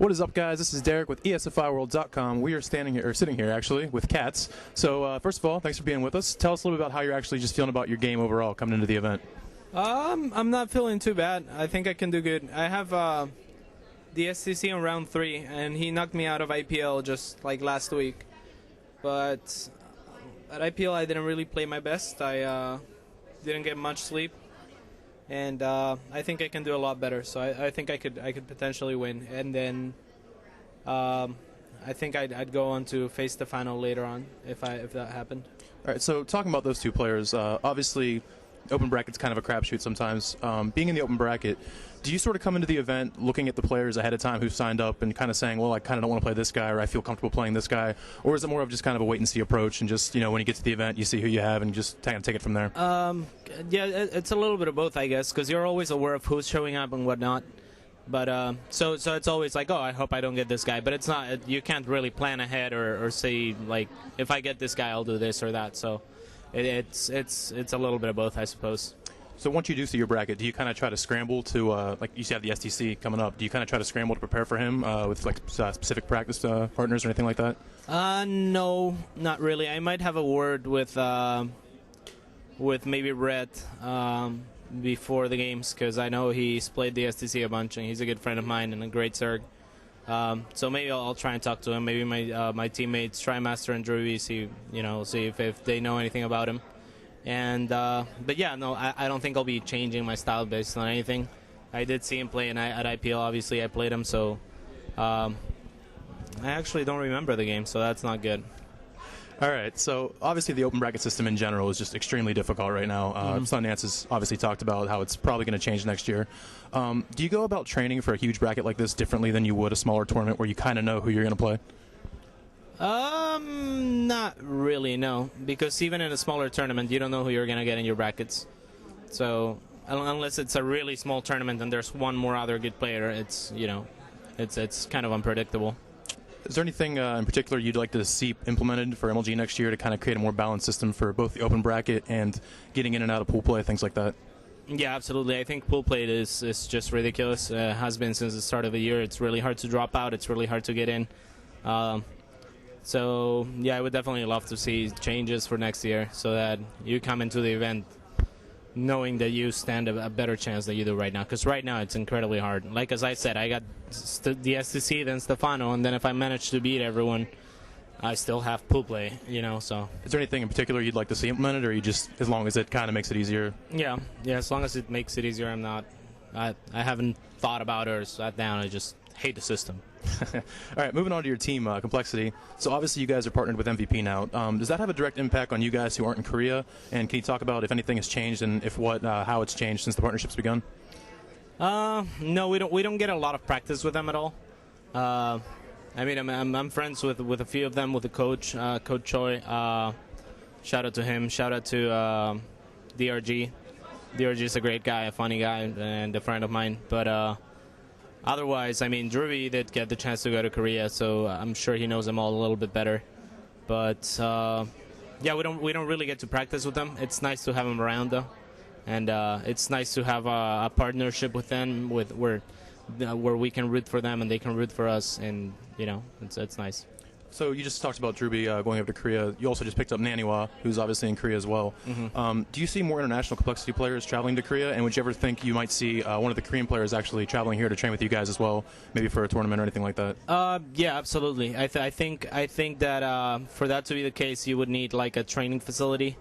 What is up, guys? This is Derek with ESFIWorld.com. We are sitting here actually with CatZ. So first of all, thanks for being with us. Tell us a little bit about how you're actually just feeling about your game overall coming into the event. I'm not feeling too bad. I think I can do good. I have the STC in round 3, and he knocked me out of IPL just like last week. But at IPL, I didn't really play my best. I didn't get much sleep, and I think I can do a lot better. So I think I could potentially win, and then I think I'd go on to face the final later on if that happened. All right. So talking about those two players, obviously, open bracket's kind of a crapshoot sometimes. Being in the open bracket, do you sort of come into the event looking at the players ahead of time who signed up and kind of saying, well, I kind of don't want to play this guy, or I feel comfortable playing this guy, or is it more of just kind of a wait-and-see approach, and just, when you get to the event, you see who you have, and you just kind of take it from there? Yeah, it's a little bit of both, I guess, because you're always aware of who's showing up and whatnot. But so it's always like, oh, I hope I don't get this guy. But it's not. You can't really plan ahead or say, like, if I get this guy, I'll do this or that. So it's a little bit of both, I suppose. So once you do see your bracket, do you kind of try to scramble to, like you have the STC coming up, do you kind of try to scramble to prepare for him with like specific practice partners or anything like that? No, not really. I might have a word with maybe Rhett before the games, because I know he's played the STC a bunch, and he's a good friend of mine and a great Zerg. So maybe I'll try and talk to him. Maybe my teammates, TriMaster and Drury, see if they know anything about him. And but yeah, no, I don't think I'll be changing my style based on anything. I did see him play at IPL. Obviously, I played him, so I actually don't remember the game, so that's not good. All right, so obviously the open bracket system in general is just extremely difficult right now. Sundance has obviously talked about how it's probably going to change next year. Do you go about training for a huge bracket like this differently than you would a smaller tournament where you kind of know who you're going to play? Not really, no. Because even in a smaller tournament, you don't know who you're going to get in your brackets. So unless it's a really small tournament and there's one more other good player, it's kind of unpredictable. Is there anything in particular you'd like to see implemented for MLG next year to kind of create a more balanced system for both the open bracket and getting in and out of pool play, things like that? Yeah, absolutely. I think pool play is just ridiculous. Has been since the start of the year. It's really hard to drop out. It's really hard to get in. So, yeah, I would definitely love to see changes for next year so that you come into the event knowing that you stand a better chance than you do right now. Because right now it's incredibly hard. Like, as I said, I got the STC, then Stefano, and then if I manage to beat everyone, I still have pool play, so. Is there anything in particular you'd like to see implemented, or you just, as long as it kind of makes it easier? Yeah, as long as it makes it easier, I haven't thought about it or sat down. I just hate the system. All right, moving on to your team, Complexity. So obviously you guys are partnered with MVP now. Does that have a direct impact on you guys who aren't in Korea? And can you talk about if anything has changed, and if what, how it's changed since the partnership's begun? No, we don't get a lot of practice with them at all. I mean, I'm friends with a few of them, with the coach, Coach Choi. Shout out to him. Shout out to DRG. DRG is a great guy, a funny guy, and a friend of mine. But otherwise, I mean, Drury did get the chance to go to Korea, so I'm sure he knows them all a little bit better. But yeah, we don't really get to practice with them. It's nice to have them around, though, and it's nice to have a partnership with them, where we can root for them and they can root for us, and it's nice. So you just talked about Druby going over to Korea. You also just picked up Naniwa, who's obviously in Korea as well. Do you see more international Complexity players traveling to Korea? And would you ever think you might see one of the Korean players actually traveling here to train with you guys as well, maybe for a tournament or anything like that? Yeah, absolutely. I think that for that to be the case, you would need like a training facility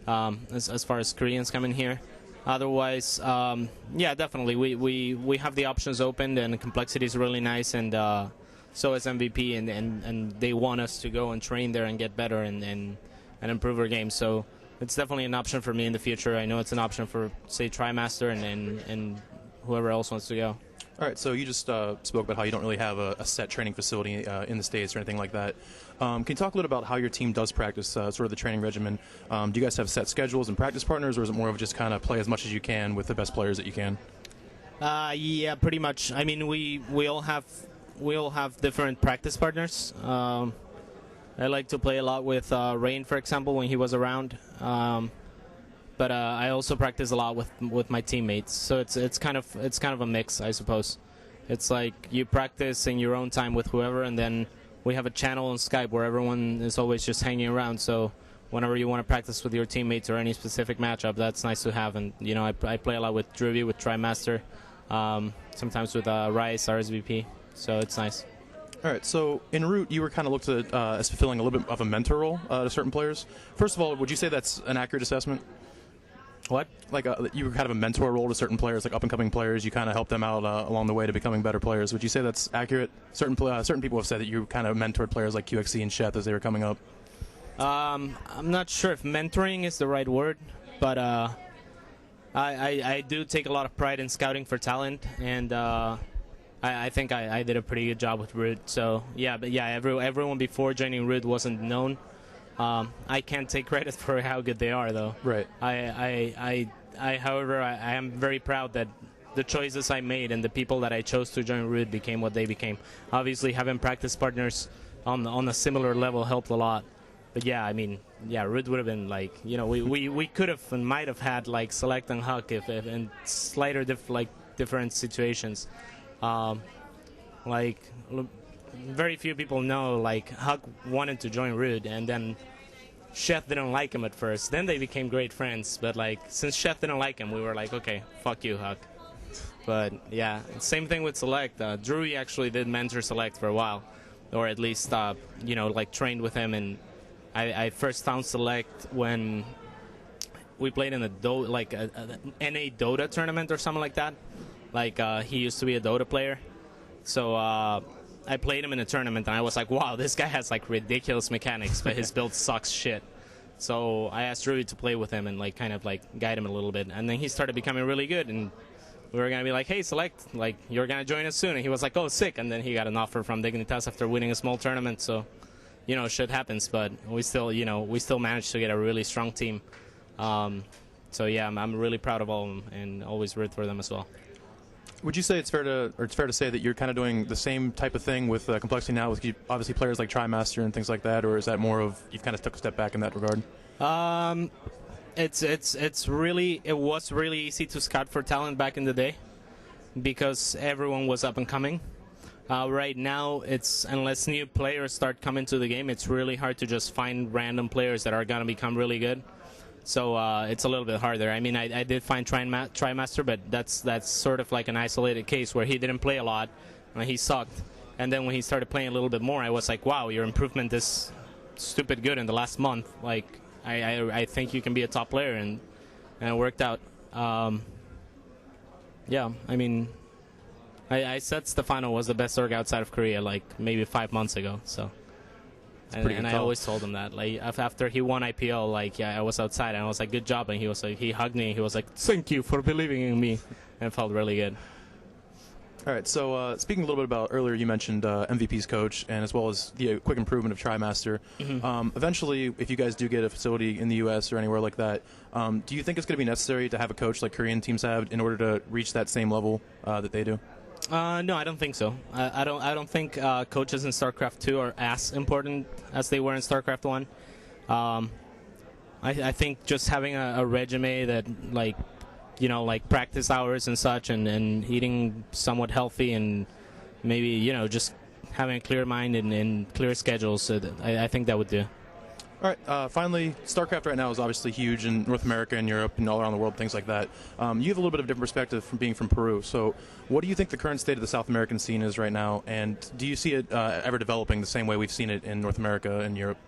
as far as Koreans coming here. Otherwise, yeah, definitely. We have the options open, and Complexity is really nice, and so is MVP, and they want us to go and train there and get better and improve our game. So it's definitely an option for me in the future. I know it's an option for, say, TriMaster and whoever else wants to go. All right, so you just spoke about how you don't really have a set training facility in the States or anything like that. Can you talk a little about how your team does practice, sort of the training regimen? Do you guys have set schedules and practice partners, or is it more of just kind of play as much as you can with the best players that you can? Yeah, pretty much. I mean, we all have different practice partners. I like to play a lot with Rain, for example, when he was around. But I also practice a lot with my teammates, so it's kind of a mix, I suppose. It's like you practice in your own time with whoever, and then we have a channel on Skype where everyone is always just hanging around. So whenever you want to practice with your teammates or any specific matchup, that's nice to have. And I play a lot with Druvy, with TriMaster, sometimes with Rice, RSVP. So it's nice. All right, so in Root, you were kind of looked at as fulfilling a little bit of a mentor role to certain players. First of all, would you say that's an accurate assessment? What? Like you were kind of a mentor role to certain players, like up-and-coming players. You kind of helped them out along the way to becoming better players. Would you say that's accurate? Certain people have said that you kind of mentored players like QXC and Sheth as they were coming up. I'm not sure if mentoring is the right word, but I do take a lot of pride in scouting for talent, and I think I did a pretty good job with Root. So everyone before joining Root wasn't known. I can't take credit for how good they are, though. Right. However, I am very proud that the choices I made and the people that I chose to join Root became what they became. Obviously, having practice partners on a similar level helped a lot. But Root would have been like, we could have and might have had like Select and Huck if in slighter different situations. Very few people know, like, Huck wanted to join Root, and then Sheth didn't like him at first. Then they became great friends, but, like, since Sheth didn't like him, we were like, okay, fuck you, Huck. But, yeah, same thing with Select. Drewy actually did mentor Select for a while, or at least, trained with him, and I first found Select when we played in a NA Dota tournament or something like that. He used to be a Dota player. So I played him in a tournament, and I was like, wow, this guy has like ridiculous mechanics, but his build sucks shit. So I asked Rui to play with him and kind of guide him a little bit. And then he started becoming really good, and we were going to be like, hey, Select, you're going to join us soon. And he was like, oh, sick. And then he got an offer from Dignitas after winning a small tournament. So, shit happens, but we still managed to get a really strong team. I'm really proud of all of them and always root for them as well. Would you say it's fair to say that you're kind of doing the same type of thing with Complexity now, with obviously players like TriMaster and things like that, or is that more of you've kind of took a step back in that regard? It was really easy to scout for talent back in the day because everyone was up and coming. Right now, unless new players start coming to the game, it's really hard to just find random players that are gonna become really good. So it's a little bit harder. I mean, I did find TriMaster, but that's sort of like an isolated case where he didn't play a lot, and he sucked. And then when he started playing a little bit more, I was like, wow, your improvement is stupid good in the last month. I think you can be a top player, and it worked out. I said Stefano was the best Zerg outside of Korea maybe 5 months ago, so. And I always told him that. After he won IPL, I was outside and I was like, good job. And he was like, he hugged me. He was like, thank you for believing in me. And it felt really good. All right, so speaking a little bit about earlier, you mentioned MVP's coach and as well as the quick improvement of TriMaster. Mm-hmm. Eventually, if you guys do get a facility in the U.S. or anywhere like that, do you think it's going to be necessary to have a coach like Korean teams have in order to reach that same level that they do? No, I don't think so. I don't think coaches in StarCraft 2 are as important as they were in StarCraft 1. I think just having a resume that practice hours and such, and eating somewhat healthy, and maybe just having a clear mind and clear schedules. So I think that would do. All right, finally, StarCraft right now is obviously huge in North America and Europe and all around the world, things like that. You have a little bit of a different perspective from being from Peru. So what do you think the current state of the South American scene is right now, and do you see it ever developing the same way we've seen it in North America and Europe?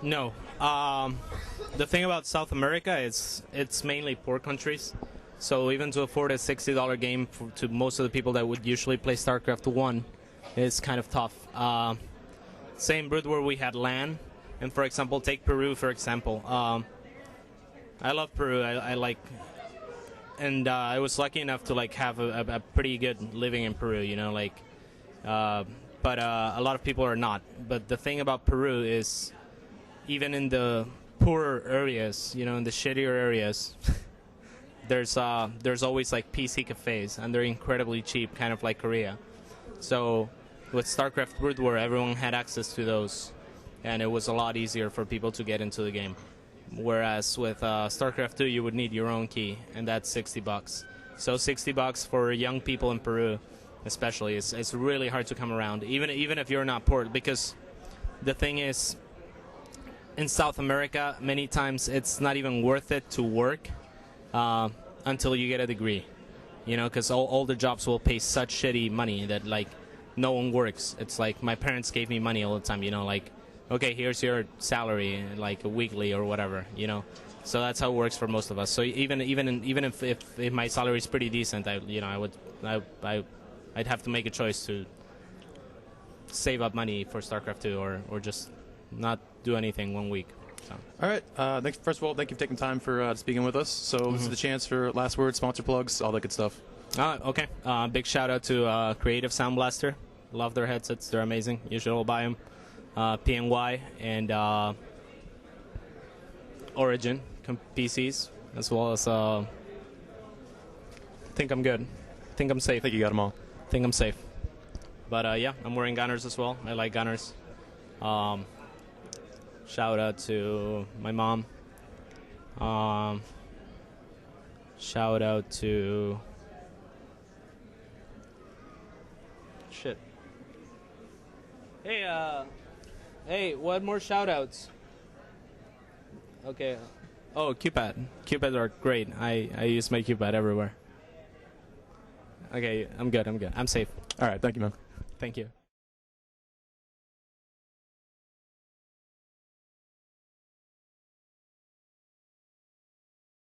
No. The thing about South America is it's mainly poor countries. So even to afford a $60 game to most of the people that would usually play StarCraft 1 is kind of tough. Same Brood where we had LAN. And for example, take Peru for example. I love Peru. I was lucky enough to have a pretty good living in Peru. But a lot of people are not. But the thing about Peru is, even in the poorer areas, in the shittier areas, there's always PC cafes, and they're incredibly cheap, kind of like Korea. So with StarCraft Brood War, everyone had access to those. And it was a lot easier for people to get into the game. Whereas with StarCraft 2, you would need your own key, and that's $60. So $60 for young people in Peru, especially, it's really hard to come around, even if you're not poor, because the thing is, in South America, many times it's not even worth it to work until you get a degree, because all the jobs will pay such shitty money that like no one works. It's like my parents gave me money all the time, like, okay, here's your salary, like weekly or whatever, So that's how it works for most of us. So even if my salary is pretty decent, I'd have to make a choice to save up money for StarCraft 2 or just not do anything 1 week. So. All right. First of all, thank you for taking time for speaking with us. So this is the chance for last words, sponsor plugs, all that good stuff. Okay. Big shout out to Creative Sound Blaster. Love their headsets. They're amazing. You should all buy them. PNY and Origin PCs, as well as think I'm good. Think I'm safe. I think you got them all. Think I'm safe. But yeah, I'm wearing Gunners as well. I like Gunners. Shout out to my mom. Shout out to shit. Hey, what more shout outs? Okay. Oh, keypad. Keypads are great. I use my keypad everywhere. Okay, I'm good. I'm safe. All right, thank you, man. Thank you.